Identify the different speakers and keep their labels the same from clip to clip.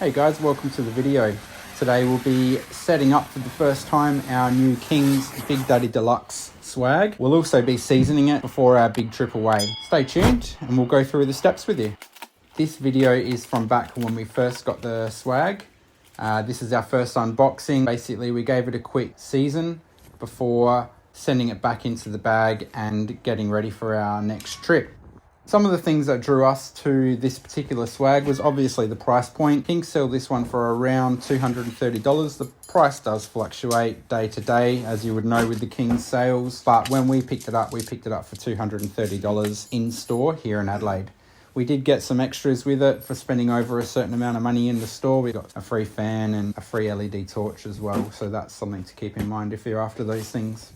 Speaker 1: Hey guys, welcome to the video. Today we'll be setting up for the first time our new Kings Big Daddy Deluxe swag. We'll also be seasoning it before our big trip away. Stay tuned and we'll go through the steps with you. This video is from back when we first got the swag. This is our first unboxing. Basically, we gave it a quick season before sending it back into the bag and getting ready for our next trip. Some of the things that drew us to this particular swag was obviously the price point. Kings sell this one for around $230. The price does fluctuate day to day, as you would know with the Kings sales. But when we picked it up for $230 in store here in Adelaide. We did get some extras with it for spending over a certain amount of money in the store. We got a free fan and a free LED torch as well. So that's something to keep in mind if you're after those things.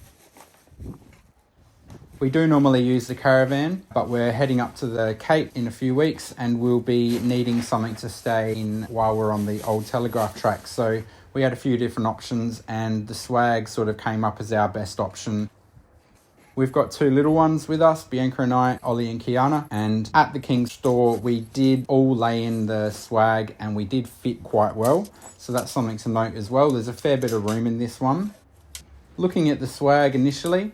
Speaker 1: We do normally use the caravan, but we're heading up to the Cape in a few weeks and we'll be needing something to stay in while we're on the old telegraph track. So we had a few different options and the swag sort of came up as our best option. We've got two little ones with us, Bianca and I, Ollie and Kiana. And at the Kings store, we did all lay in the swag and we did fit quite well. So that's something to note as well. There's a fair bit of room in this one. Looking at the swag initially,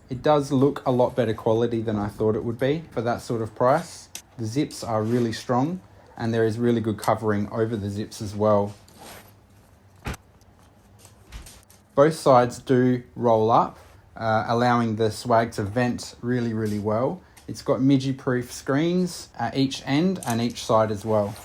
Speaker 1: it does look a lot better quality than I thought it would be for that sort of price. The zips are really strong and there is really good covering over the zips as well. Both sides do roll up, allowing the swag to vent really well. It's got midgie-proof screens at each end and each side as well.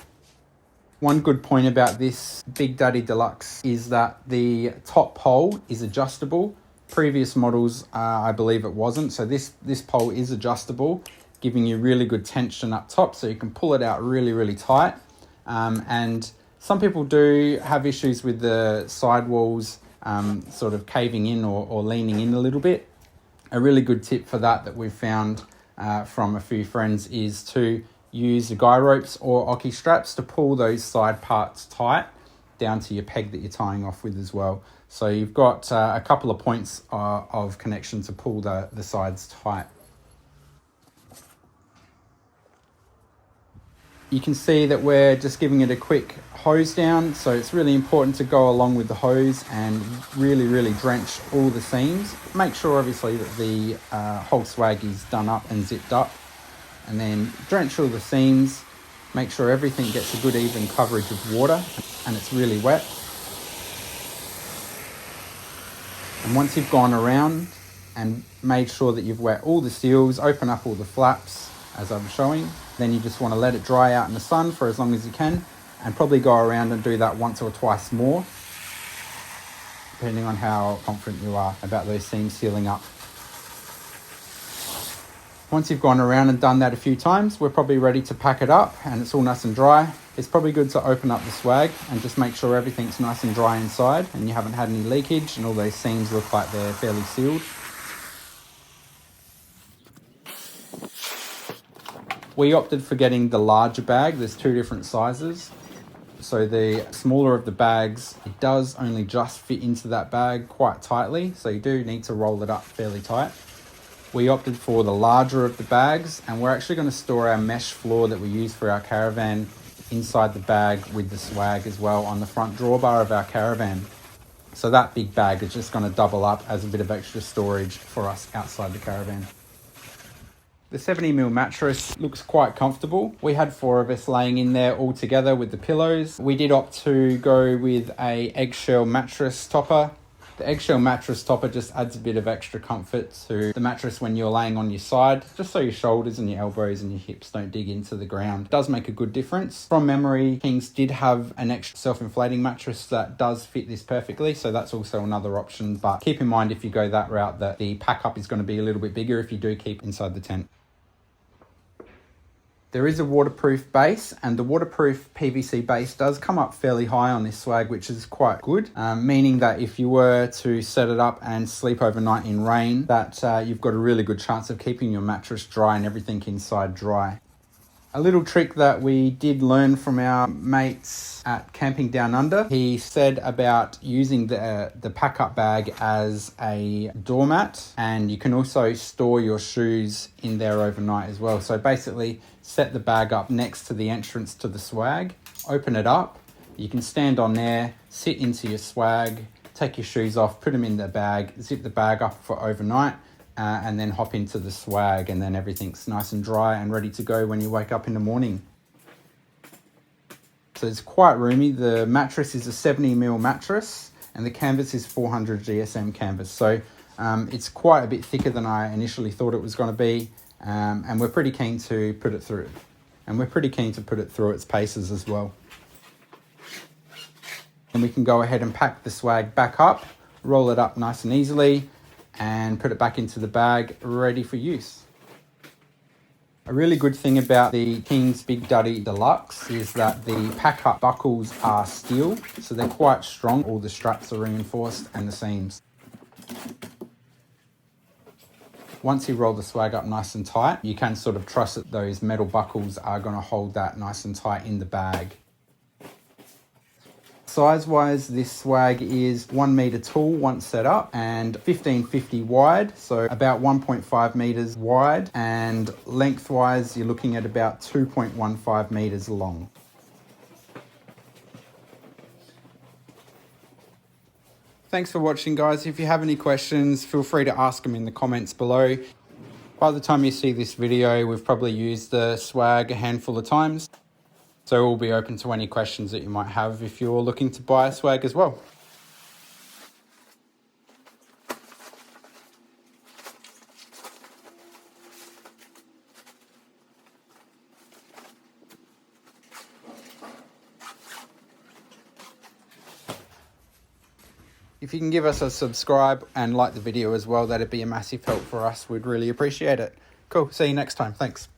Speaker 1: One good point about this Big Daddy Deluxe is that the top pole is adjustable. Previous models, I believe it wasn't. So this pole is adjustable, giving you really good tension up top. So you can pull it out really tight. And some people do have issues with the sidewalls sort of caving in or leaning in a little bit. A really good tip for that we've found from a few friends is to use the guy ropes or Oki straps to pull those side parts tight down to your peg that you're tying off with as well. So you've got a couple of points of connection to pull the sides tight. You can see that we're just giving it a quick hose down. So it's really important to go along with the hose and really drench all the seams. Make sure obviously that the whole swag is done up and zipped up. And then drench all the seams. Make sure everything gets a good even coverage of water and it's really wet. And once you've gone around and made sure that you've wet all the seals, open up all the flaps as I'm showing, then you just want to let it dry out in the sun for as long as you can and probably go around and do that once or twice more, depending on how confident you are about those seams sealing up. Once you've gone around and done that a few times, we're probably ready to pack it up and it's all nice and dry. It's probably good to open up the swag and just make sure everything's nice and dry inside and you haven't had any leakage and all those seams look like they're fairly sealed. We opted for getting the larger bag. There's two different sizes. So the smaller of the bags, it does only just fit into that bag quite tightly. So you do need to roll it up fairly tight. We opted for the larger of the bags and we're actually going to store our mesh floor that we use for our caravan inside the bag with the swag as well on the front drawbar of our caravan. So that big bag is just going to double up as a bit of extra storage for us outside the caravan. The 70mm mattress looks quite comfortable. We had 4 of us laying in there all together with the pillows. We did opt to go with a eggshell mattress topper. The eggshell mattress topper just adds a bit of extra comfort to the mattress when you're laying on your side, just so your shoulders and your elbows and your hips don't dig into the ground. It does make a good difference. From memory, Kings did have an extra self-inflating mattress that does fit this perfectly, so that's also another option. But keep in mind if you go that route that the pack-up is going to be a little bit bigger if you do keep inside the tent. There is a waterproof base and the waterproof PVC base does come up fairly high on this swag, which is quite good, meaning that if you were to set it up and sleep overnight in rain, that you've got a really good chance of keeping your mattress dry and everything inside dry. A little trick that we did learn from our mates at Camping Down Under, he said about using the pack-up bag as a doormat, and you can also store your shoes in there overnight as well. So basically set the bag up next to the entrance to the swag, open it up, You can stand on there, sit into your swag, take your shoes off, put them in the bag, zip the bag up for overnight, and then hop into the swag, and then everything's nice and dry and ready to go when you wake up in the morning. So it's quite roomy. The mattress is a 70mm mattress and the canvas is 400 GSM canvas. So it's quite a bit thicker than I initially thought it was going to be, and we're pretty keen to put it through. And we're pretty keen to put it through its paces as well. And we can go ahead and pack the swag back up, roll it up nice and easily, and put it back into the bag, ready for use. A really good thing about the King's Big Duddy Deluxe is that the pack-up buckles are steel, so they're quite strong. All the straps are reinforced and the seams. Once you roll the swag up nice and tight, you can sort of trust that those metal buckles are going to hold that nice and tight in the bag. Size-wise, this swag is 1 meter tall once set up and 1550 wide, so about 1.5 meters wide, and lengthwise you're looking at about 2.15 meters long. Thanks for watching, guys. If you have any questions, feel free to ask them in the comments below. By the time you see this video, we've probably used the swag a handful of times. So we'll be open to any questions that you might have if you're looking to buy a swag as well. If you can give us a subscribe and like the video as well, that'd be a massive help for us. We'd really appreciate it. Cool. See you next time. Thanks.